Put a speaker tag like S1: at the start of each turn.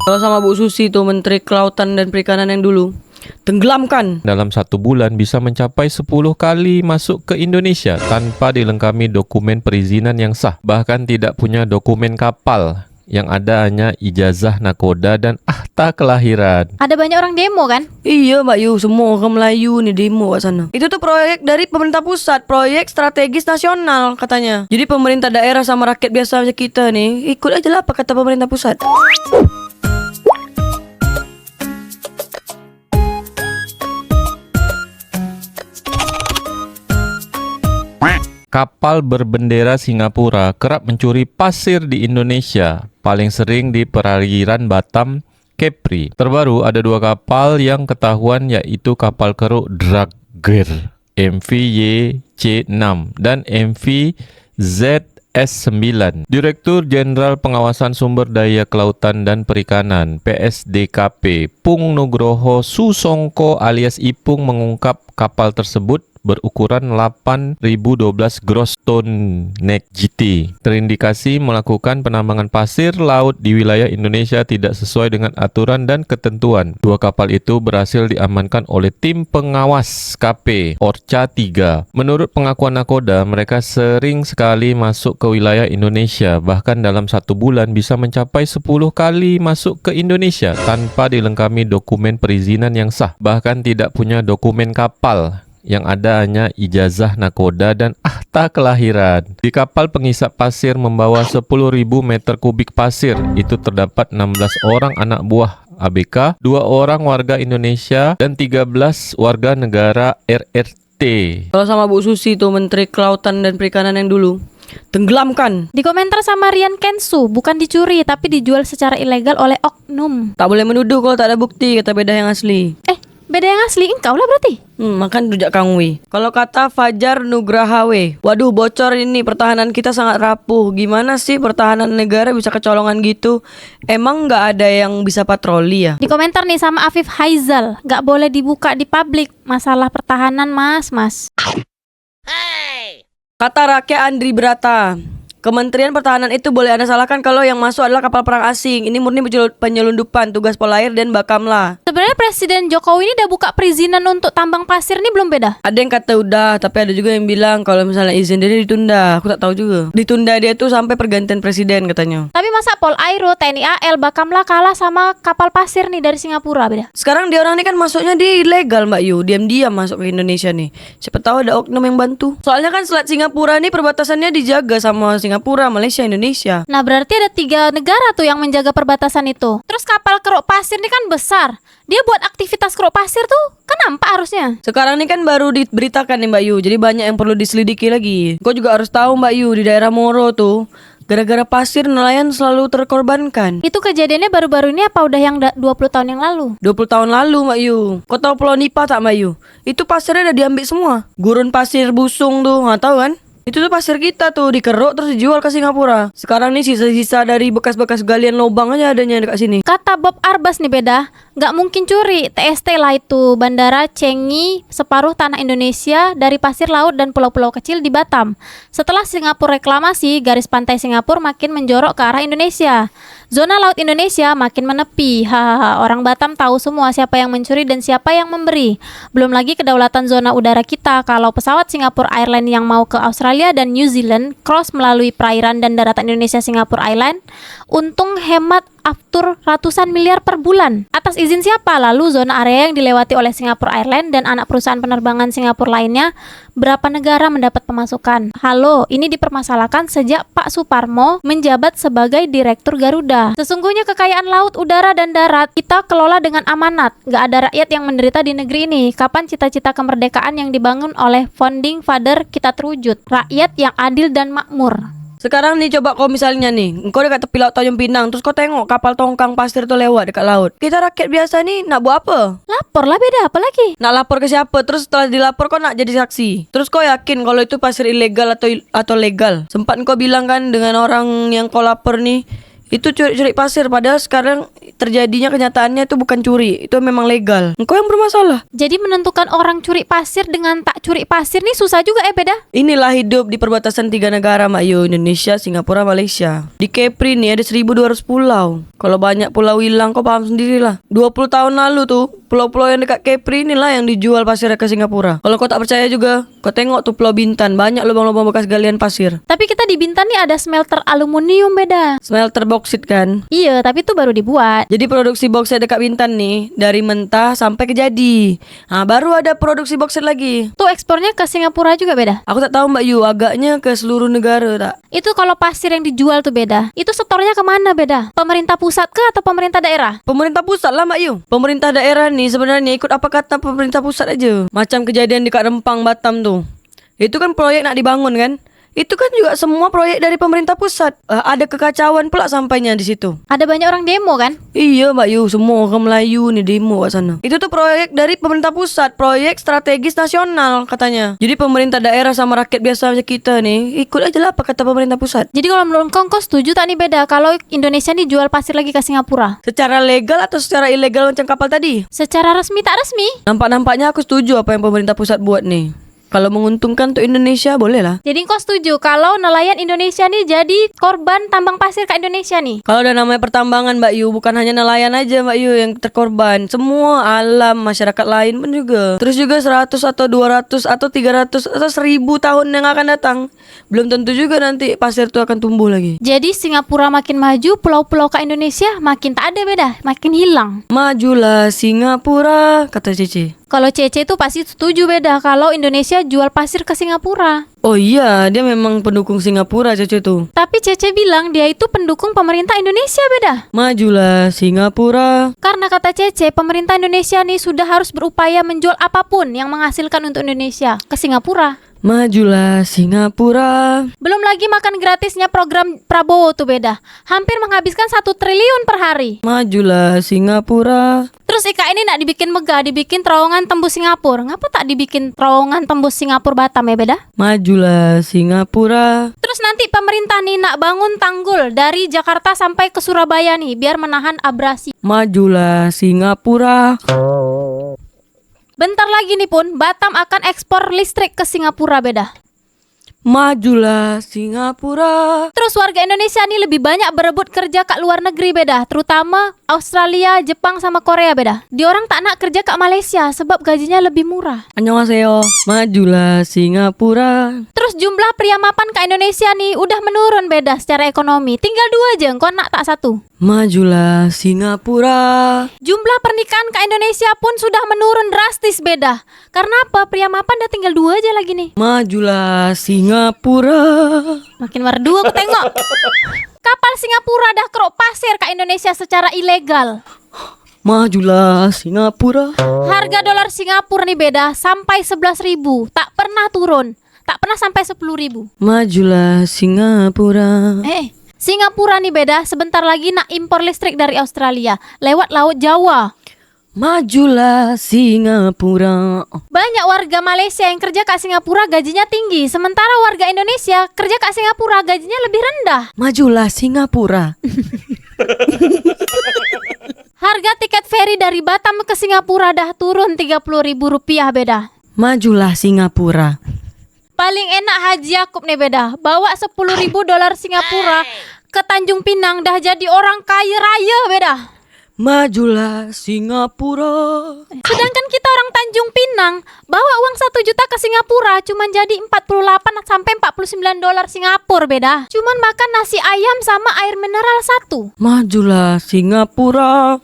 S1: Kalau sama Bu Susi tuh, Menteri Kelautan dan Perikanan yang dulu, tenggelamkan.
S2: Dalam 1 bulan bisa mencapai 10 kali masuk ke Indonesia tanpa dilengkapi dokumen perizinan yang sah. Bahkan tidak punya dokumen kapal. Yang ada hanya ijazah nakoda dan akta kelahiran.
S3: Ada banyak orang demo kan?
S1: Iya Mbak Yu, semua orang Melayu nih demo kat sana. Itu tuh proyek dari pemerintah pusat, proyek strategis nasional katanya. Jadi pemerintah daerah sama rakyat biasa macam kita nih, ikut aja lah apa kata pemerintah pusat.
S2: Kapal berbendera Singapura kerap mencuri pasir di Indonesia, paling sering di perairan Batam, Kepri. Terbaru ada 2 kapal yang ketahuan, yaitu kapal keruk Dragger MV YC6 dan MV ZS9. Direktur Jenderal Pengawasan Sumber Daya Kelautan dan Perikanan PSDKP Pung Nugroho Susongko alias Ipung mengungkap kapal tersebut berukuran 8.012 gross ton net GT terindikasi melakukan penambangan pasir laut di wilayah Indonesia tidak sesuai dengan aturan dan ketentuan. 2 kapal itu berhasil diamankan oleh tim pengawas KP Orca 3. Menurut pengakuan nakoda, mereka sering sekali masuk ke wilayah Indonesia, bahkan dalam 1 bulan bisa mencapai 10 kali masuk ke Indonesia tanpa dilengkapi dokumen perizinan yang sah. Bahkan tidak punya dokumen kapal. Yang ada hanya ijazah nakoda dan akta kelahiran. Di kapal pengisap pasir membawa 10.000 meter kubik pasir. Itu terdapat 16 orang anak buah ABK, 2 orang warga Indonesia, dan 13 warga negara RRT.
S1: Kalau sama Bu Susi tuh, Menteri Kelautan dan Perikanan yang dulu, tenggelamkan.
S3: Di komentar sama Rian Kensu, bukan dicuri tapi dijual secara ilegal oleh oknum.
S1: Tak boleh menuduh kalau tak ada bukti, kata beda yang asli.
S3: Beda yang asli, engkau lah berarti.
S1: Makan rujak kangwi. Kalau kata Fajar Nugrahawe, waduh bocor ini, pertahanan kita sangat rapuh. Gimana sih pertahanan negara bisa kecolongan gitu? Emang nggak ada yang bisa patroli ya?
S3: Di komentar nih sama Afif Haizal, gak boleh dibuka di publik masalah pertahanan mas.
S1: Kata rakyat Andri Brata, Kementerian Pertahanan itu boleh Anda salahkan kalau yang masuk adalah kapal perang asing. Ini murni penyelundupan tugas Polair dan Bakamla.
S3: Sebenarnya Presiden Jokowi ini udah buka perizinan untuk tambang pasir nih belum beda?
S1: Ada yang kata udah, tapi ada juga yang bilang kalau misalnya izin dia ditunda. Aku tak tahu juga. Ditunda dia tuh sampai pergantian presiden katanya.
S3: Tapi masa Polairo, TNI AL, Bakamla kalah sama kapal pasir nih dari Singapura beda?
S1: Sekarang dia orang ini kan masuknya di ilegal Mbak Yu, diam-diam masuk ke Indonesia nih. Siapa tahu ada oknum yang bantu. Soalnya kan Selat Singapura nih perbatasannya dijaga sama Singapura, Malaysia, Indonesia.
S3: Nah berarti ada 3 negara tuh yang menjaga perbatasan itu. Terus kapal keruk pasir ini kan besar. Dia buat aktivitas keruk pasir tuh kan nampak harusnya.
S1: Sekarang ini kan baru diberitakan nih Mbak Yu, jadi banyak yang perlu diselidiki lagi. Kau juga harus tahu Mbak Yu, di daerah Moro tuh gara-gara pasir nelayan selalu terkorbankan.
S3: Itu kejadiannya baru-baru ini apa udah yang 20 tahun yang lalu?
S1: 20 tahun lalu Mbak Yu. Kau tahu Pulau Nipa tak Mbak Yu? Itu pasirnya udah diambil semua. Gurun pasir busung tuh, nggak tahu kan? Itu tuh pasir kita tuh dikeruk terus dijual ke Singapura. Sekarang nih sisa-sisa dari bekas-bekas galian lubang aja adanya dekat sini.
S3: Kata Bob Arbas nih beda, nggak mungkin curi. TST lah itu, Bandara Changi, separuh tanah Indonesia dari pasir laut dan pulau-pulau kecil di Batam. Setelah Singapura reklamasi, garis pantai Singapura makin menjorok ke arah Indonesia. Zona laut Indonesia makin menepi. Hahaha, orang Batam tahu semua siapa yang mencuri dan siapa yang memberi. Belum lagi kedaulatan zona udara kita. Kalau pesawat Singapore Airlines yang mau ke Australia dan New Zealand cross melalui perairan dan daratan Indonesia Singapore Island, untung hemat aftur ratusan miliar per bulan. Atas izin siapa? Lalu zona area yang dilewati oleh Singapore Airlines dan anak perusahaan penerbangan Singapura lainnya, berapa negara mendapat pemasukan? Halo, ini dipermasalahkan sejak Pak Suparmo menjabat sebagai Direktur Garuda. Sesungguhnya kekayaan laut, udara, dan darat kita kelola dengan amanat. Gak ada rakyat yang menderita di negeri ini. Kapan cita-cita kemerdekaan yang dibangun oleh Founding Father kita terwujud? Rakyat yang adil dan makmur.
S1: Sekarang nih coba kau misalnya nih, engkau dekat tepi laut Tanjung Pinang, terus kau tengok kapal tongkang pasir tuh lewat dekat laut. Kita rakyat biasa nih nak buat apa?
S3: Lapor lah beda, apa lagi?
S1: Nak lapor ke siapa? Terus setelah dilapor kau nak jadi saksi. Terus kau yakin kalau itu pasir ilegal atau legal? Sempat kau bilang kan dengan orang yang kau lapor nih, itu curi-curi pasir, padahal sekarang terjadinya kenyataannya itu bukan curi, itu memang legal. Engkau yang bermasalah.
S3: Jadi menentukan orang curi pasir dengan tak curi pasir nih susah juga Beda.
S1: Inilah hidup di perbatasan 3 negara Mak Yu, Indonesia, Singapura, Malaysia. Di Kepri nih ada 1.200 pulau. Kalau banyak pulau hilang kau paham sendirilah. 20 tahun lalu tuh pulau-pulau yang dekat Kepri inilah yang dijual pasirnya ke Singapura. Kalau kau tak percaya juga, kau tengok tuh Pulau Bintan, banyak lubang-lubang bekas galian pasir.
S3: Tapi kita di Bintan nih ada smelter aluminium Beda.
S1: Smelter boksit kan.
S3: Iya, tapi itu baru dibuat.
S1: Jadi produksi boksit dekat Bintan nih dari mentah sampai ke jadi. Baru ada produksi boksit lagi.
S3: Tuh ekspornya ke Singapura juga Beda.
S1: Aku tak tahu Mbak Yu, agaknya ke seluruh negara tak?
S3: Itu kalau pasir yang dijual tuh Beda. Itu setornya kemana Beda? Pemerintah pusat kah atau pemerintah daerah?
S1: Pemerintah pusat lah Mbak Yu. Pemerintah daerah nih sebenarnya ikut apa kata pemerintah pusat aja. Macam kejadian di Kak Rempang, Batam tuh. Itu kan proyek nak dibangun kan? Itu kan juga semua proyek dari pemerintah pusat. Ada kekacauan pula sampainya di situ.
S3: Ada banyak orang demo kan?
S1: Iya Mbak Yu, semua orang Melayu nih demo kat sana. Itu tuh proyek dari pemerintah pusat, proyek strategis nasional katanya. Jadi pemerintah daerah sama rakyat biasa macam kita nih ikut aja lah apa kata pemerintah pusat.
S3: Jadi kalau menurut kau setuju tak nih Beda kalau Indonesia nih jual pasir lagi ke Singapura?
S1: Secara legal atau secara ilegal macam kapal tadi?
S3: Secara resmi tak resmi?
S1: Nampak-nampaknya aku setuju apa yang pemerintah pusat buat nih. Kalau menguntungkan untuk Indonesia boleh lah.
S3: Jadi kau setuju kalau nelayan Indonesia nih jadi korban tambang pasir ke Indonesia nih?
S1: Kalau udah namanya pertambangan Mbak Yu, bukan hanya nelayan aja Mbak Yu yang terkorban. Semua alam, masyarakat lain pun juga. Terus juga 100 atau 200 atau 300 atau 1000 tahun yang akan datang. Belum tentu juga nanti pasir itu akan tumbuh lagi.
S3: Jadi Singapura makin maju, pulau-pulau ke Indonesia makin tak ada Beda, makin hilang.
S1: Majulah Singapura, kata Cece.
S3: Kalau Cece itu pasti setuju Beda kalau Indonesia jual pasir ke Singapura.
S1: Oh iya, dia memang pendukung Singapura Cece tuh.
S3: Tapi Cece bilang dia itu pendukung pemerintah Indonesia Beda.
S1: Majulah Singapura.
S3: Karena kata Cece, pemerintah Indonesia nih sudah harus berupaya menjual apapun yang menghasilkan untuk Indonesia ke Singapura.
S1: Majulah Singapura.
S3: Belum lagi makan gratisnya program Prabowo tuh Beda. Hampir menghabiskan 1 triliun per hari.
S1: Majulah Singapura.
S3: Terus IKN ini nak dibikin megah, dibikin terowongan tembus Singapura. Ngapa tak dibikin terowongan tembus Singapura Batam ya Beda?
S1: Majulah Singapura.
S3: Terus nanti pemerintah nih nak bangun tanggul dari Jakarta sampai ke Surabaya nih biar menahan abrasi.
S1: Majulah Singapura.
S3: Bentar lagi nih pun Batam akan ekspor listrik ke Singapura Beda.
S1: Majulah Singapura.
S3: Terus warga Indonesia nih lebih banyak berebut kerja ke luar negeri Beda, terutama Australia, Jepang sama Korea Beda. Diorang tak nak kerja ke Malaysia sebab gajinya lebih murah.
S1: Annyeonghaseyo. Majulah Singapura.
S3: Terus jumlah pria mapan ke Indonesia nih udah menurun Beda secara ekonomi. Tinggal 2 aja, kau nak tak 1.
S1: Majulah Singapura.
S3: Jumlah pernikahan ke Indonesia pun sudah menurun drastis Beda. Karena apa? Pria mapan udah tinggal 2 aja lagi nih.
S1: Majulah Singapura.
S3: Makin merdu aku tengok. Kapal Singapura dah keruk pasir ke Indonesia secara ilegal.
S1: Majulah Singapura.
S3: Harga dolar Singapura nih Beda sampai 11.000, tak pernah turun, tak pernah sampai 10.000.
S1: Majulah Singapura.
S3: Singapura nih Beda sebentar lagi nak impor listrik dari Australia lewat Laut Jawa.
S1: Majulah Singapura.
S3: Banyak warga Malaysia yang kerja ke Singapura gajinya tinggi, sementara warga Indonesia kerja ke Singapura gajinya lebih rendah.
S1: Majulah Singapura.
S3: Harga tiket feri dari Batam ke Singapura dah turun Rp30.000 Beda.
S1: Majulah Singapura.
S3: Paling enak Haji Yakub nih Beda, bawa $10.000 Singapura ke Tanjung Pinang dah jadi orang kaya raya Beda.
S1: Majulah Singapura.
S3: Sedangkan kita orang Tanjung Pinang bawa uang 1 juta ke Singapura cuman jadi 48 sampai $49 Singapura Beda. Cuman makan nasi ayam sama air mineral 1.
S1: Majulah Singapura.